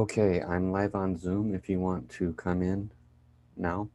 Okay, I'm live on Zoom if you want to come in now.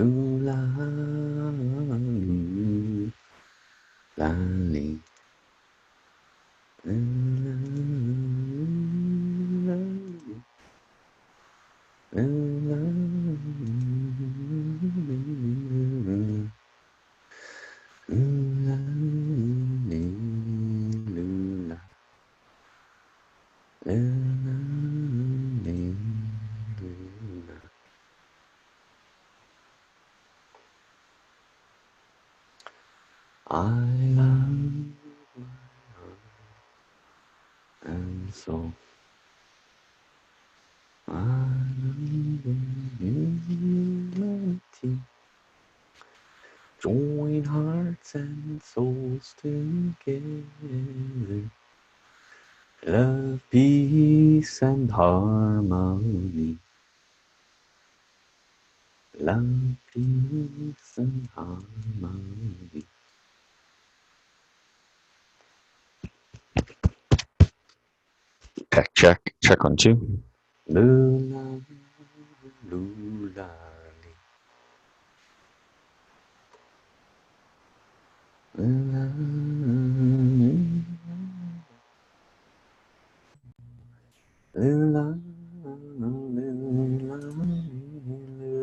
Ooh la ooh la lee. I love and so I love humanity. Join hearts and souls together. Love, peace, and harmony. Love, peace, and harmony. Check on two. Lula, lula, lula,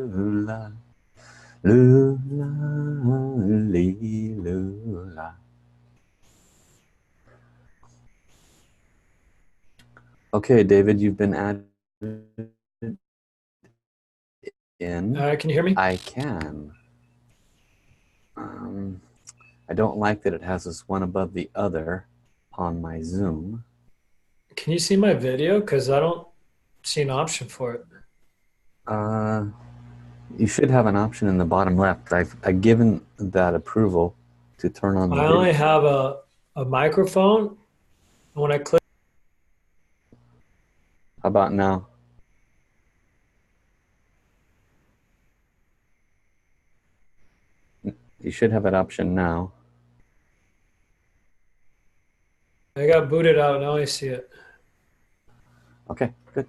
lula, lula, lula, lula. Okay, David, you've been added in. Can you hear me? I can. I don't like that it has this one above the other on my Zoom. Can you see my video? Because I don't see an option for it. You should have an option in the bottom left. I've given that approval to turn on the I video. only have a microphone. And when I click, How about now? You should have that option now. I got booted out. Now I see it. Okay, good.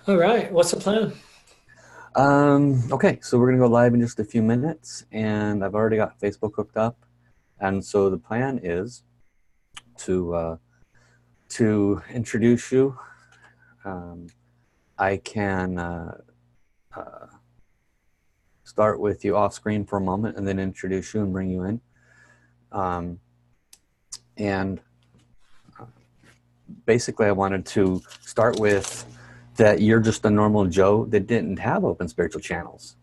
All right. What's the plan? Okay, so we're gonna go live in just a few minutes, and I've already got Facebook hooked up, and so the plan is to introduce you. I can start with you off screen for a moment, and then introduce you and bring you in. And basically, I wanted to start with that you're just a normal Joe that didn't have open spiritual channels.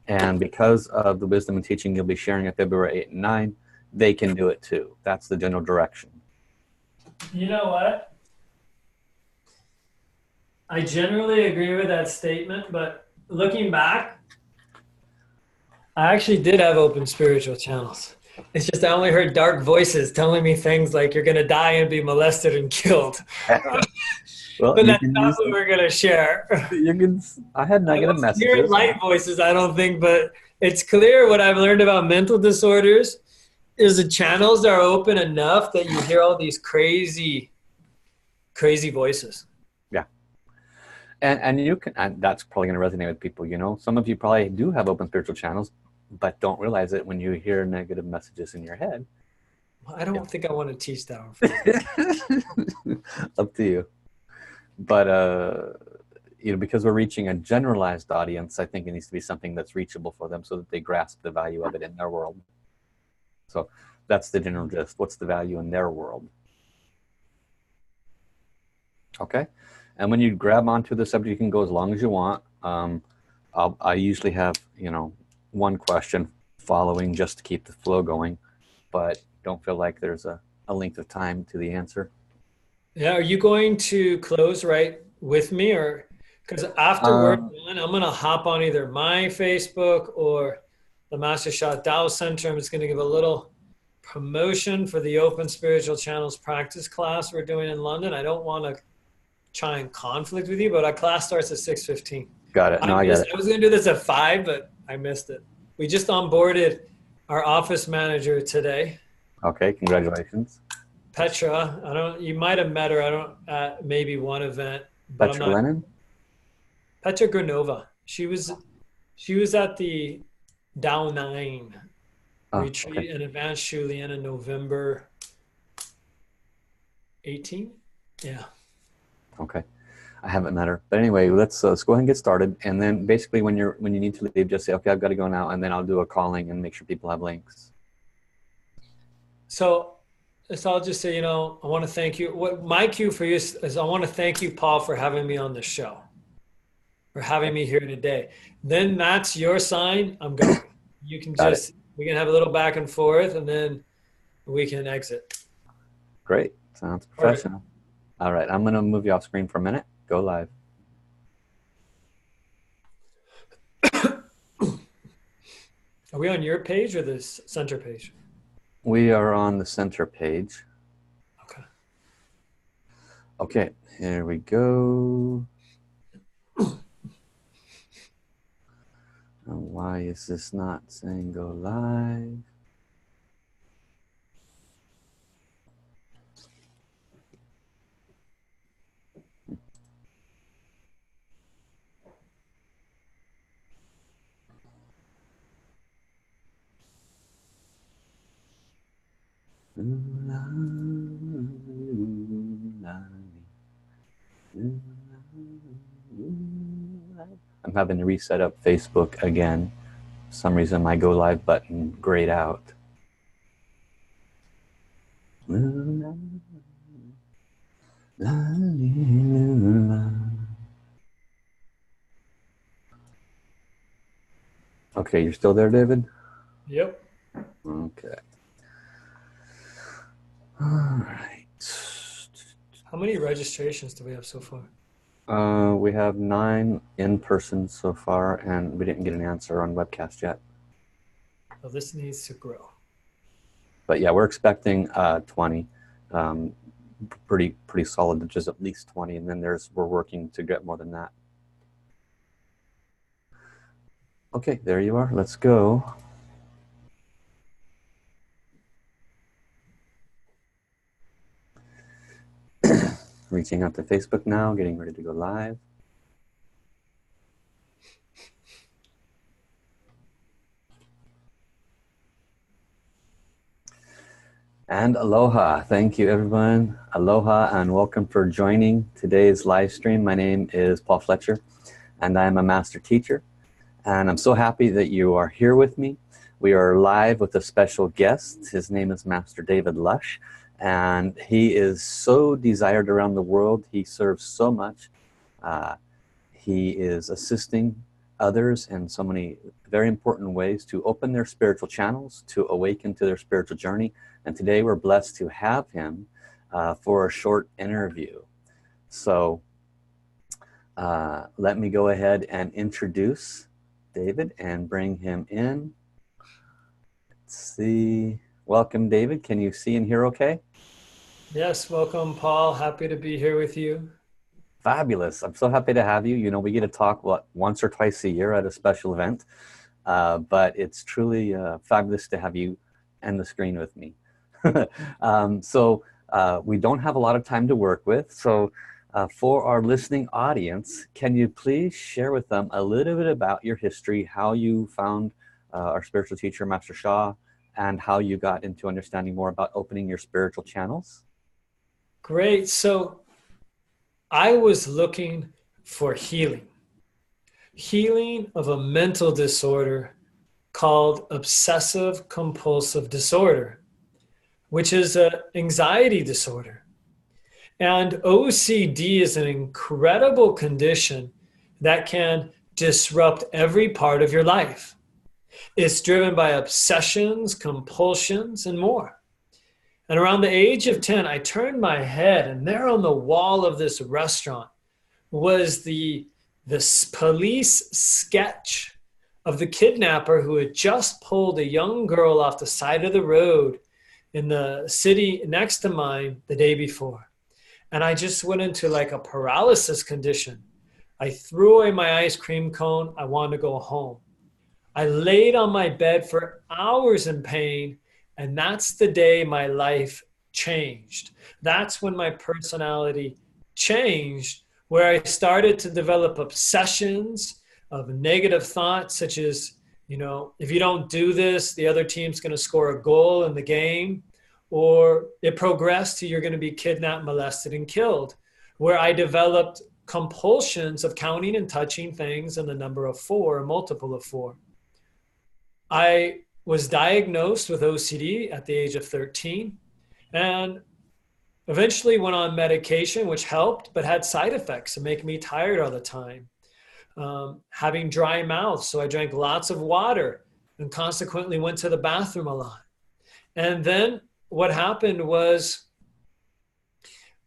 And because of the wisdom and teaching you'll be sharing at February 8 and 9, they can do it too. That's the general direction. You know what? I generally agree with that statement, but looking back, I actually did have open spiritual channels. It's just I only heard dark voices telling me things like you're going to die and be molested and killed. Well, but that's not what we're going to share. I had negative messages. Hearing light voices, I don't think, but it's clear what I've learned about mental disorders is the channels are open enough that you hear all these crazy voices. Yeah. And you can, and that's probably going to resonate with people. Some of you probably do have open spiritual channels, but don't realize it when you hear negative messages in your head. I don't think I want to teach that one for you. Up to you. But because we're reaching a generalized audience, I think it needs to be something that's reachable for them so that they grasp the value of it in their world. So that's the general gist. What's the value in their world? Okay. And when you grab onto the subject, you can go as long as you want. I usually have, one question following just to keep the flow going, but don't feel like there's a length of time to the answer. Yeah, are you going to close right with me, or because after we're done, I'm gonna hop on either my Facebook or the Master Shot Tao Center. I'm just gonna give a little promotion for the Open Spiritual Channels practice class we're doing in London. I don't want to try and conflict with you, but our class starts at 6:15. Got it. No, I got it. I was gonna do this at 5, but I missed it. We just onboarded our office manager today. Okay, congratulations. Petra, you might have met her. I don't, at maybe one event, but Petra Lennon? Petra Granova. She was at the Dow 9 retreat okay. in Advanced Shulian in November 18. Yeah. Okay. I haven't met her, but anyway, let's go ahead and get started. And then basically when you need to leave, just say, okay, I've got to go now. And then I'll do a calling and make sure people have links. So I'll just say, I want to thank you. What my cue for you is I want to thank you, Paul, for having me on the show, for having me here today. Then that's your sign. I'm going. You can we can have a little back and forth, and then we can exit. Great. Sounds professional. All right. I'm going to move you off screen for a minute. Go live. Are we on your page or the center page? We are on the center page. Okay. Okay, here we go. Why is this not saying go live? I'm having to reset up Facebook again. For some reason my go live button grayed out. Okay, you're still there, David? Yep. Okay. All right. How many registrations do we have so far? We have 9 in person so far, and we didn't get an answer on webcast yet. Well, this needs to grow. But yeah, we're expecting 20. Pretty solid, which is at least 20, and then we're working to get more than that. Okay, there you are. Let's go. Reaching out to Facebook now, getting ready to go live. And aloha. Thank you, everyone. Aloha and welcome for joining today's live stream. My name is Paul Fletcher, and I am a master teacher. And I'm so happy that you are here with me. We are live with a special guest. His name is Master David Lusch, and he is so desired around the world. He serves so much. He is assisting others in so many very important ways to open their spiritual channels, to awaken to their spiritual journey. And today we're blessed to have him for a short interview. So let me go ahead and introduce David and bring him in. Let's see. Welcome, David. Can you see and hear okay? Yes, welcome, Paul. Happy to be here with you. Fabulous. I'm so happy to have you. We get to talk, once or twice a year at a special event, but it's truly fabulous to have you and the screen with me. So we don't have a lot of time to work with, so For our listening audience, can you please share with them a little bit about your history, how you found our spiritual teacher, Master Sha, and how you got into understanding more about opening your spiritual channels? Great. So I was looking for healing of a mental disorder called obsessive compulsive disorder, which is an anxiety disorder. And OCD is an incredible condition that can disrupt every part of your life. It's driven by obsessions, compulsions, and more. And around the age of 10, I turned my head, and there on the wall of this restaurant was this police sketch of the kidnapper who had just pulled a young girl off the side of the road in the city next to mine the day before. And I just went into like a paralysis condition. I threw away my ice cream cone. I wanted to go home. I laid on my bed for hours in pain, and that's the day my life changed. That's when my personality changed, where I started to develop obsessions of negative thoughts, such as, if you don't do this, the other team's going to score a goal in the game. Or it progressed to you're going to be kidnapped, molested, and killed, where I developed compulsions of counting and touching things in the number of 4, a multiple of 4. I was diagnosed with OCD at the age of 13 and eventually went on medication, which helped, but had side effects and make me tired all the time. Having dry mouth, so I drank lots of water and consequently went to the bathroom a lot. And then what happened was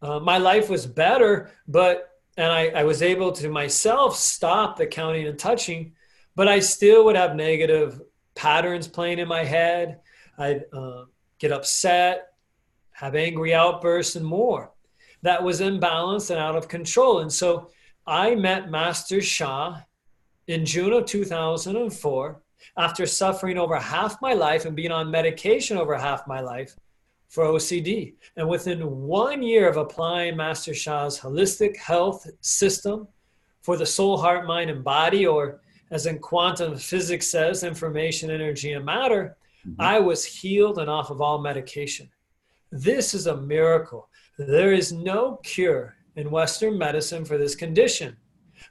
my life was better, and I was able to myself stop the counting and touching, but I still would have negative patterns playing in my head. I'd get upset, have angry outbursts, and more. That was imbalanced and out of control. And so I met Master Sha in June of 2004 after suffering over half my life and being on medication over half my life for OCD. And within 1 year of applying Master Sha's holistic health system for the soul, heart, mind, and body, or as in quantum physics says, information, energy, and matter, I was healed and off of all medication. This is a miracle. There is no cure in Western medicine for this condition.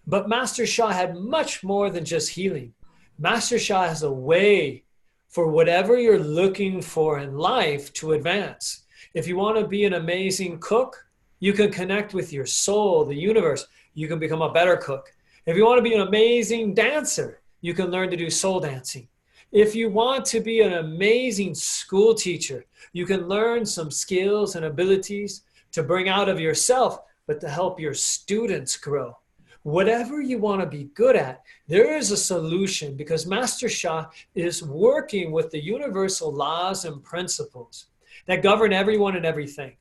But Master Sha had much more than just healing. Master Sha has a way for whatever you're looking for in life to advance. If you want to be an amazing cook, you can connect with your soul, the universe. You can become a better cook. If you want to be an amazing dancer, you can learn to do soul dancing. If you want to be an amazing school teacher, you can learn some skills and abilities to bring out of yourself, but to help your students grow. Whatever you want to be good at, there is a solution, because Master Sha is working with the universal laws and principles that govern everyone and everything.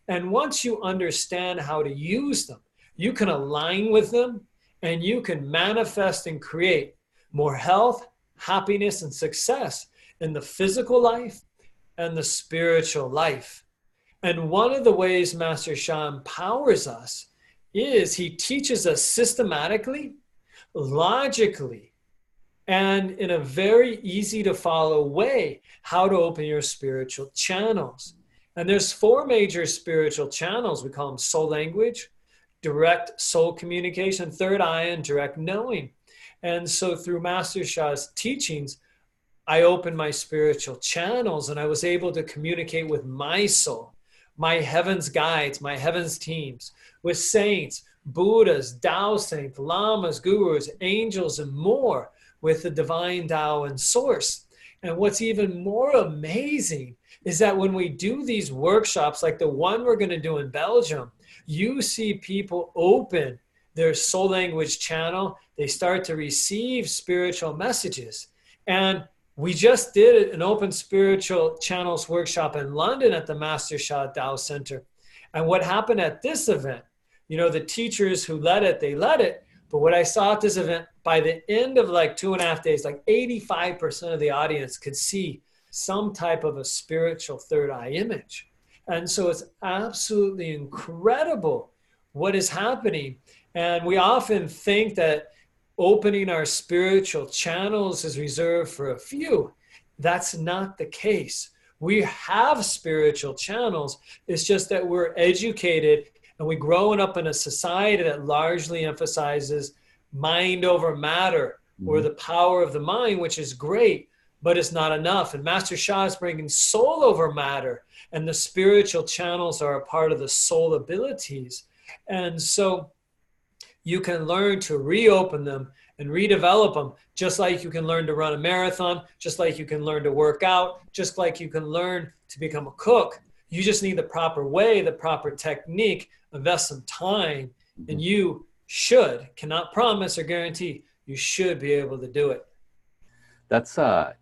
And once you understand how to use them, you can align with them and you can manifest and create more health, happiness, and success in the physical life and the spiritual life. And one of the ways Master Sha empowers us is he teaches us systematically, logically, and in a very easy to follow way how to open your spiritual channels. And there's 4 major spiritual channels. We call them soul language, direct soul communication, third eye, and direct knowing. And so through Master Sha's teachings, I opened my spiritual channels and I was able to communicate with my soul, my heavens guides, my heavens teams, with saints, Buddhas, Tao saints, lamas, gurus, angels, and more, with the divine Tao and source. And what's even more amazing is that when we do these workshops, like the one we're going to do in Belgium, you see people open their soul language channel. They start to receive spiritual messages. And we just did an open spiritual channels workshop in London at the Master Sha Tao Center. And what happened at this event, the teachers who led it, they led it. But what I saw at this event, by the end of like 2.5 days, like 85% of the audience could see some type of a spiritual third eye image. And so it's absolutely incredible what is happening. And we often think that opening our spiritual channels is reserved for a few. That's not the case. We have spiritual channels. It's just that we're educated and we're growing up in a society that largely emphasizes mind over matter, or Mhm. the power of the mind, which is great, but it's not enough. And Master Sha is bringing soul over matter, and the spiritual channels are a part of the soul abilities. And so you can learn to reopen them and redevelop them, just like you can learn to run a marathon, just like you can learn to work out, just like you can learn to become a cook. You just need the proper way, the proper technique, invest some time, and Mhm. you cannot promise or guarantee, you should be able to do it. That's I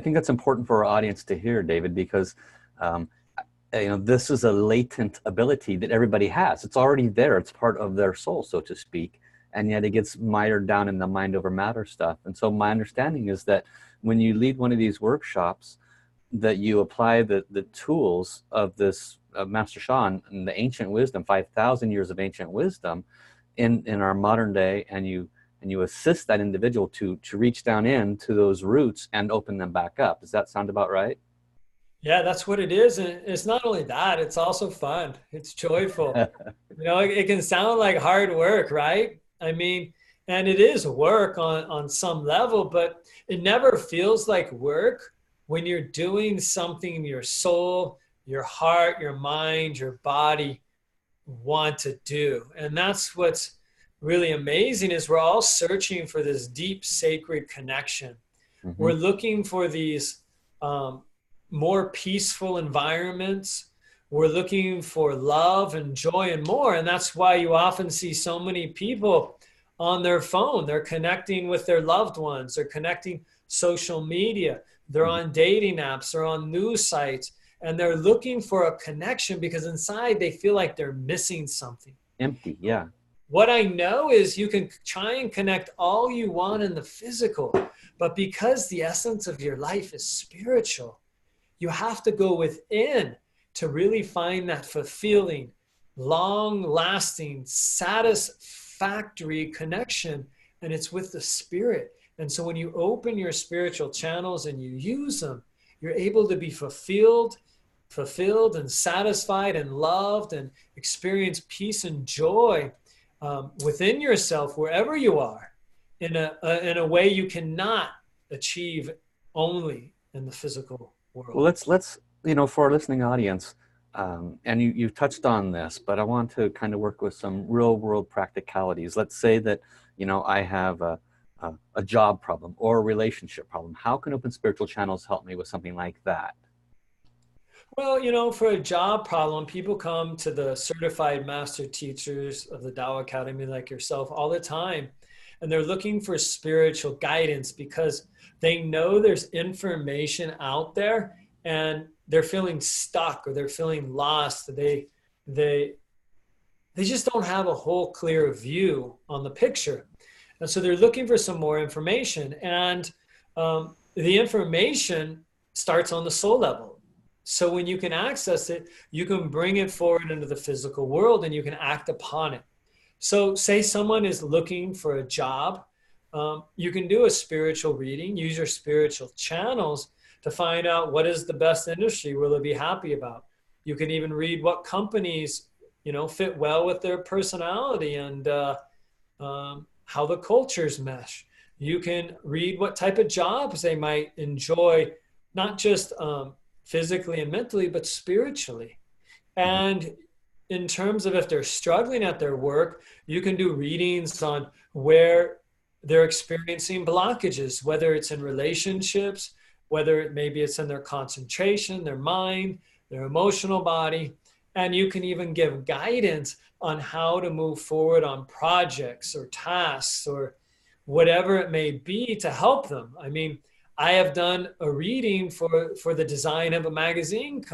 think that's important for our audience to hear, David, because um, this is a latent ability that everybody has. It's already there. It's part of their soul, so to speak, and yet it gets mired down in the mind over matter stuff. And so my understanding is that when you lead one of these workshops, that you apply the tools of this Master Sha and the ancient wisdom, 5,000 years of ancient wisdom, in our modern day, and you assist that individual to reach down into those roots and open them back up. Does that sound about right? Yeah, that's what it is. And it's not only that, it's also fun. It's joyful. It can sound like hard work, right? I mean, and it is work on some level, but it never feels like work when you're doing something your soul, your heart, your mind, your body want to do. And that's what's really amazing is we're all searching for this deep sacred connection. Hmm. We're looking for these um, more peaceful environments. We're looking for love and joy and more. And that's why you often see so many people on their phone. They're connecting with their loved ones, they're connecting social media, they're Hmm. on dating apps, they're on news sites, and they're looking for a connection because inside they feel like they're missing something. Empty, yeah. What I know is you can try and connect all you want in the physical, but because the essence of your life is spiritual, you have to go within to really find that fulfilling, long lasting, satisfactory connection. And it's with the spirit. And so when you open your spiritual channels and you use them, you're able to be fulfilled and satisfied and loved and experience peace and joy within yourself, wherever you are, in a way you cannot achieve only in the physical Well, world. let's for our listening audience, and you've touched on this, but I want to kind of work with some real world practicalities. Let's say that I have a job problem or a relationship problem. How can open spiritual channels help me with something like that? Well, for a job problem, people come to the certified master teachers of the Tao Academy like yourself all the time. And they're looking for spiritual guidance because they know there's information out there and they're feeling stuck or they're feeling lost. They they just don't have a whole clear view on the picture. And so they're looking for some more information. And the information starts on the soul level. So when you can access it, you can bring it forward into the physical world and you can act upon it. So, say someone is looking for a job, you can do a spiritual reading, use your spiritual channels to find out what is the best industry will they be happy about. You can even read what companies, fit well with their personality and how the cultures mesh. You can read what type of jobs they might enjoy, not just physically and mentally, but spiritually. Mhm. And in terms of if they're struggling at their work, you can do readings on where they're experiencing blockages, whether it's in relationships, whether maybe it's in their concentration, their mind, their emotional body. And you can even give guidance on how to move forward on projects or tasks or whatever it may be to help them. I mean, I have done a reading for the design of a magazine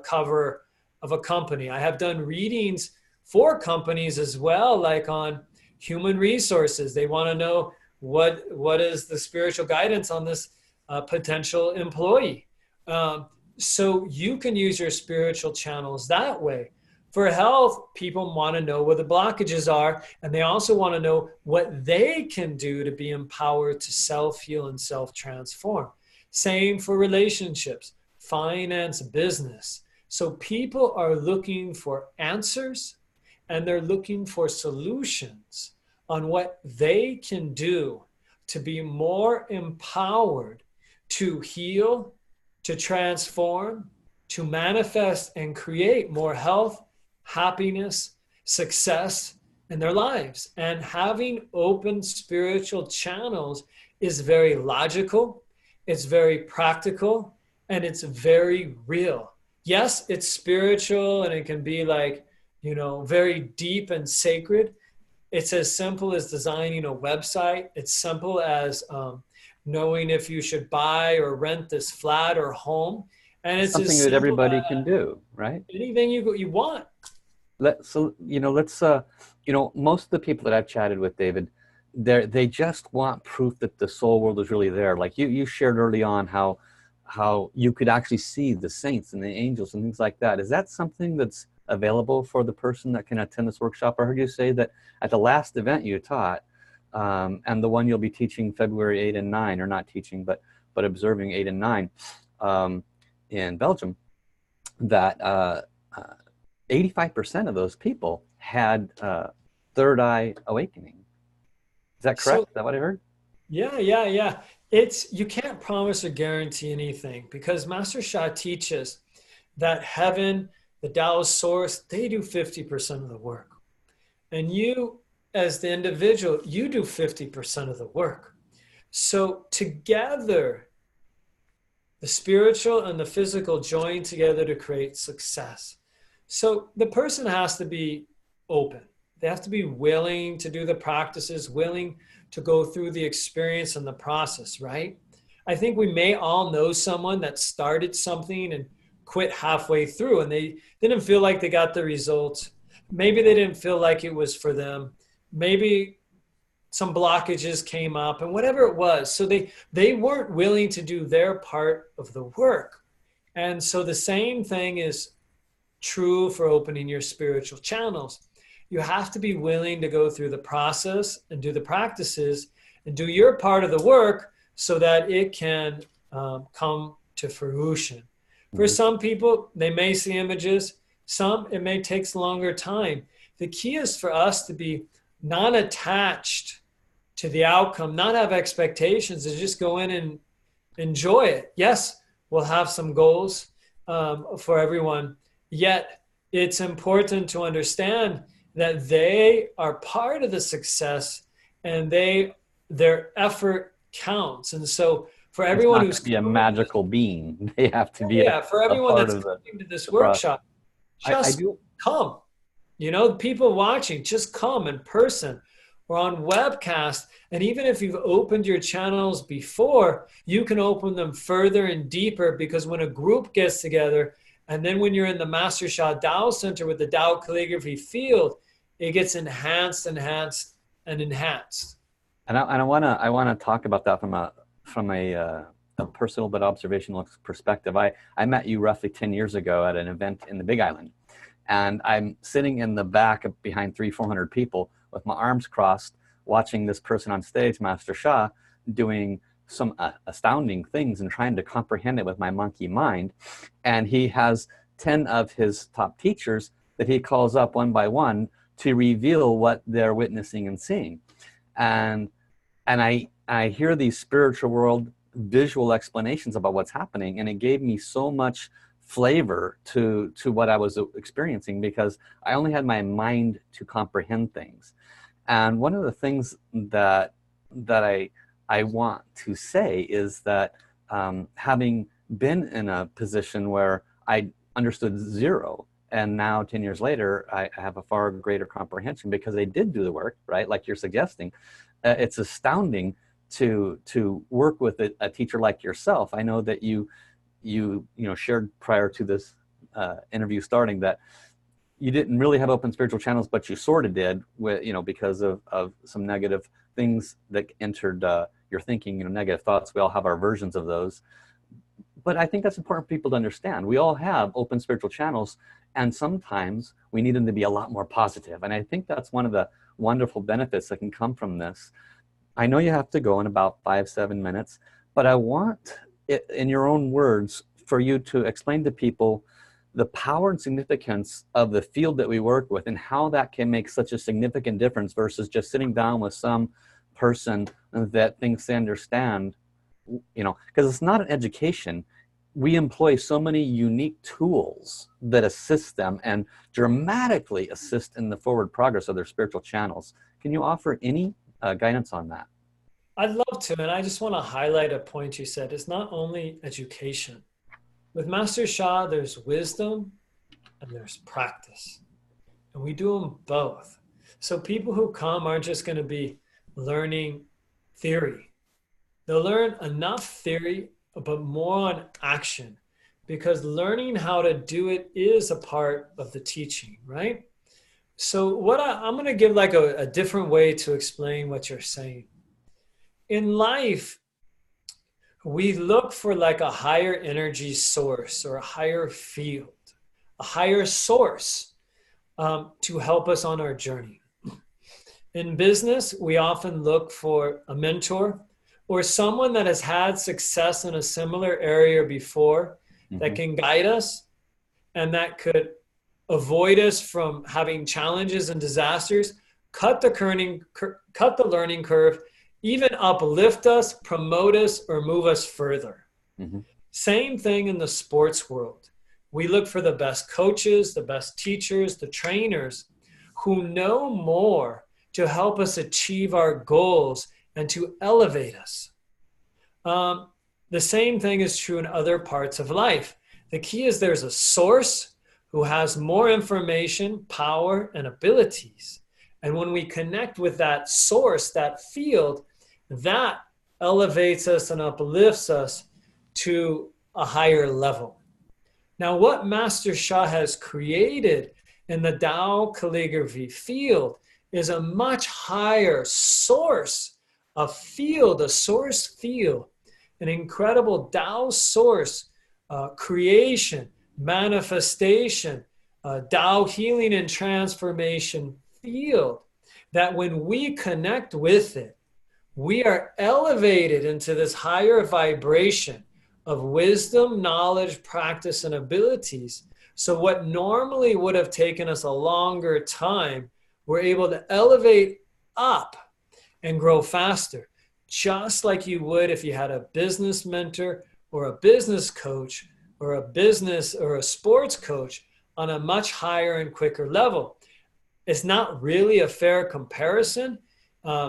cover of a company. I have done readings for companies as well, like on human resources. They want to know what is the spiritual guidance on this potential employee. So you can use your spiritual channels that way. For health, people want to know where the blockages are, and they also want to know what they can do to be empowered to self-heal and self-transform. Same for relationships, finance, business. So people are looking for answers and they're looking for solutions on what they can do to be more empowered to heal, to transform, to manifest and create more health, happiness, success in their lives. And having open spiritual channels is very logical, it's very practical, and it's very real. Yes, it's spiritual and it can be like, very deep and sacred. It's as simple as designing a website. It's simple as knowing if you should buy or rent this flat or home. And it's Something as that simple everybody as can do, right? anything you want. Let's most of the people that I've chatted with, David, they just want proof that the soul world is really there. Like you shared early on how you could actually see the saints and the angels and things like that. Is that something that's available for the person that can attend this workshop? I heard you say that at the last event you taught, and the one you'll be teaching February 8 and 9, or not teaching, but observing 8 and 9 in Belgium, that 85% of those people had third eye awakening. Is that correct? So Is that what I heard? yeah. You can't promise or guarantee anything because Master Sha teaches that heaven, the Taoist source, they do 50% of the work. And you, as the individual, you do 50% of the work. So together, the spiritual and the physical join together to create success. So the person has to be open. They have to be willing to do the practices, willing to go through the experience and the process, right? I think we may all know someone that started something and quit halfway through and they didn't feel like they got the results. Maybe they didn't feel like it was for them. Maybe some blockages came up and whatever it was. So they weren't willing to do their part of the work. And so the same thing is true for opening your spiritual channels. You have to be willing to go through the process and do the practices and do your part of the work so that it can come to fruition. For some people, they may see images. Some, it may take longer time. The key is for us to be non-attached to the outcome, not have expectations, and just go in and enjoy it. Yes, we'll have some goals for everyone, yet it's important to understand that they are part of the success and their effort counts. And so for everyone who's be a magical being, they have to be for a everyone part that's of coming to this the process. workshop, I just do. come. People watching, just come in person or on webcast. And even if you've opened your channels before, you can open them further and deeper, because when a group gets together, and then when you're in the Master Sha Tao Center with the Tao calligraphy field, it gets enhanced. And I want to talk about that from a personal but observational perspective. I met you roughly 10 years ago at an event in the Big Island, and I'm sitting in the back behind 300-400 people with my arms crossed, watching this person on stage, Master Sha, doing some astounding things and trying to comprehend it with my monkey mind. And he has 10 of his top teachers that he calls up one by one to reveal what they're witnessing and seeing. And I hear these spiritual world visual explanations about what's happening, and it gave me so much flavor to what I was experiencing, because I only had my mind to comprehend things. And one of the things that I want to say is that having been in a position where I understood zero, and now 10 years later, I have a far greater comprehension because they did do the work, right? Like you're suggesting. It's astounding to work with a teacher like yourself. I know that you shared prior to this interview starting that you didn't really have open spiritual channels, but you sort of did, with because of some negative things that entered your thinking. Negative thoughts. We all have our versions of those. But I think that's important for people to understand. We all have open spiritual channels. And sometimes we need them to be a lot more positive. And I think that's one of the wonderful benefits that can come from this. I know you have to go in about 5-7 minutes, but I want it, in your own words, for you to explain to people the power and significance of the field that we work with and how that can make such a significant difference versus just sitting down with some person that thinks they understand, because it's not an education. We employ so many unique tools that assist them and dramatically assist in the forward progress of their spiritual channels. Can you offer any guidance on that? I'd love to. And I just want to highlight a point you said. It's not only education. With Master Sha, there's wisdom and there's practice. And we do them both. So people who come aren't just going to be learning theory. They'll learn enough theory, but more on action, because learning how to do it is a part of the teaching, right? So I'm going to give like a different way to explain what you're saying. In life, we look for like a higher energy source or a higher field, a higher source to help us on our journey. In business, we often look for a mentor or someone that has had success in a similar area before that can guide us and that could avoid us from having challenges and disasters, cut the learning curve, even uplift us, promote us, or move us further. Same thing in the sports world. We look for the best coaches, the best teachers, the trainers who know more to help us achieve our goals and to elevate us. The same thing is true in other parts of life. The key is there's a source who has more information, power, and abilities. And when we connect with that source, that field, that elevates us and uplifts us to a higher level. Now, what Master Sha has created in the Tao calligraphy field is a much higher source, a source field, an incredible Tao source, creation, manifestation, Tao healing and transformation field that when we connect with it, we are elevated into this higher vibration of wisdom, knowledge, practice, and abilities. So what normally would have taken us a longer time, we're able to elevate up and grow faster, just like you would if you had a business mentor or a business coach or a business or a sports coach on a much higher and quicker level. It's not really a fair comparison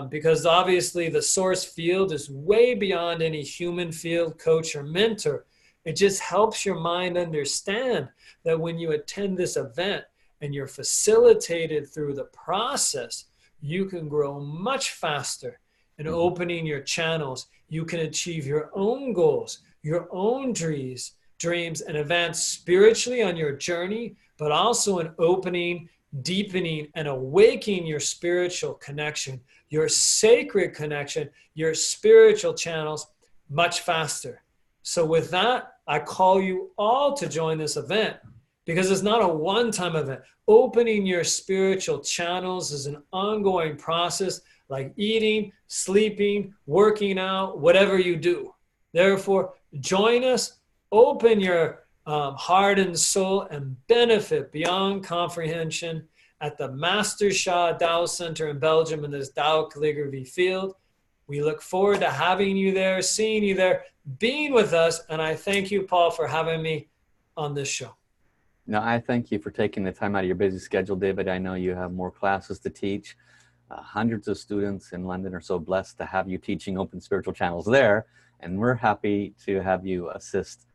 because obviously the source field is way beyond any human field coach or mentor. It just helps your mind understand that when you attend this event and you're facilitated through the process, you can grow much faster in opening your channels. You can achieve your own goals, your own dreams, and advance spiritually on your journey, but also in opening, deepening, and awakening your spiritual connection, your sacred connection, your spiritual channels much faster. So with that, I call you all to join this event because it's not a one-time event. Opening your spiritual channels is an ongoing process like eating, sleeping, working out, whatever you do. Therefore, join us, open your heart and soul, and benefit beyond comprehension at the Master Sha Tao Center in Belgium in this Tao calligraphy field. We look forward to having you there, seeing you there, being with us, and I thank you, Paul, for having me on this show. No, I thank you for taking the time out of your busy schedule, David. I know you have more classes to teach. Hundreds of students in London are so blessed to have you teaching open spiritual channels there, and we're happy to have you assist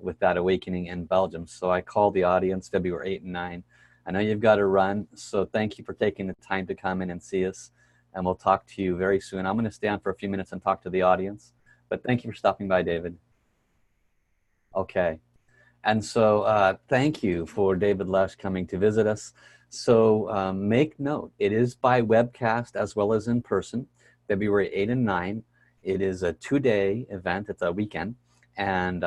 with that awakening in Belgium. So I call the audience February 8 and 9. I know you've got to run, so thank you for taking the time to come in and see us, and we'll talk to you very soon. I'm going to stand for a few minutes and talk to the audience, but thank you for stopping by, David. Okay. And so thank you for David Lusch coming to visit us. So make note, it is by webcast as well as in person, February 8 and 9. It is a 2-day event. It's a weekend. And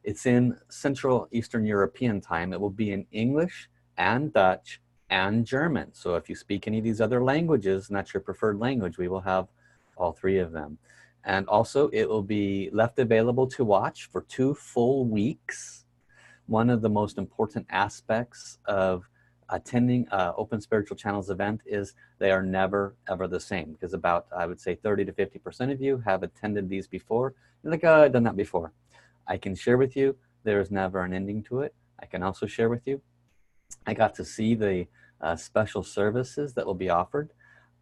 It's in Central Eastern European time. It will be in English and Dutch and German. So if you speak any of these other languages, and that's your preferred language, we will have all three of them. And also it will be left available to watch for 2 full weeks. One of the most important aspects of attending Open Spiritual Channels event is they are never ever the same, because about, I would say, 30 to 50% of you have attended these before. You're like, oh, I've done that before. I can share with you there's never an ending to it. I can also share with you I got to see the special services that will be offered.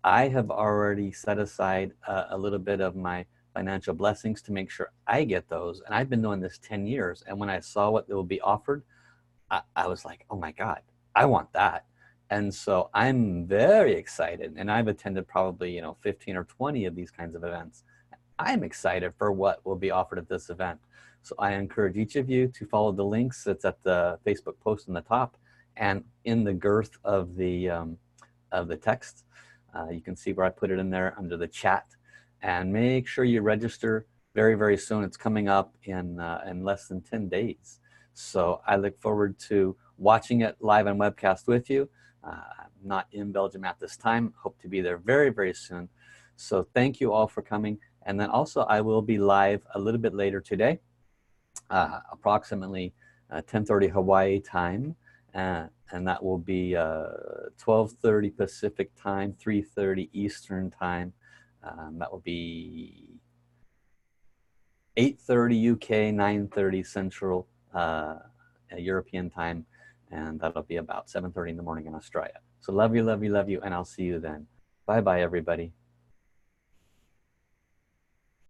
I have already set aside a little bit of my financial blessings to make sure I get those, and I've been doing this 10 years, and when I saw what will be offered, I was like, oh my God, I want that. And so I'm very excited, and I've attended probably 15 or 20 of these kinds of events. I'm excited for what will be offered at this event. So I encourage each of you to follow the links that's at the Facebook post on the top, and in the girth of the text. You can see where I put it in there under the chat, and make sure you register very, very soon. It's coming up in less than 10 days. So I look forward to watching it live on webcast with you. I'm not in Belgium at this time. Hope to be there very, very soon. So thank you all for coming. And then also I will be live a little bit later today, approximately 10:30 Hawaii time. And that will be 12:30 Pacific time, 3:30 Eastern time. That will be 8:30 UK, 9:30 Central European time, and that'll be about 7:30 in the morning in Australia. So love you, love you, love you, and I'll see you then. Bye-bye, everybody.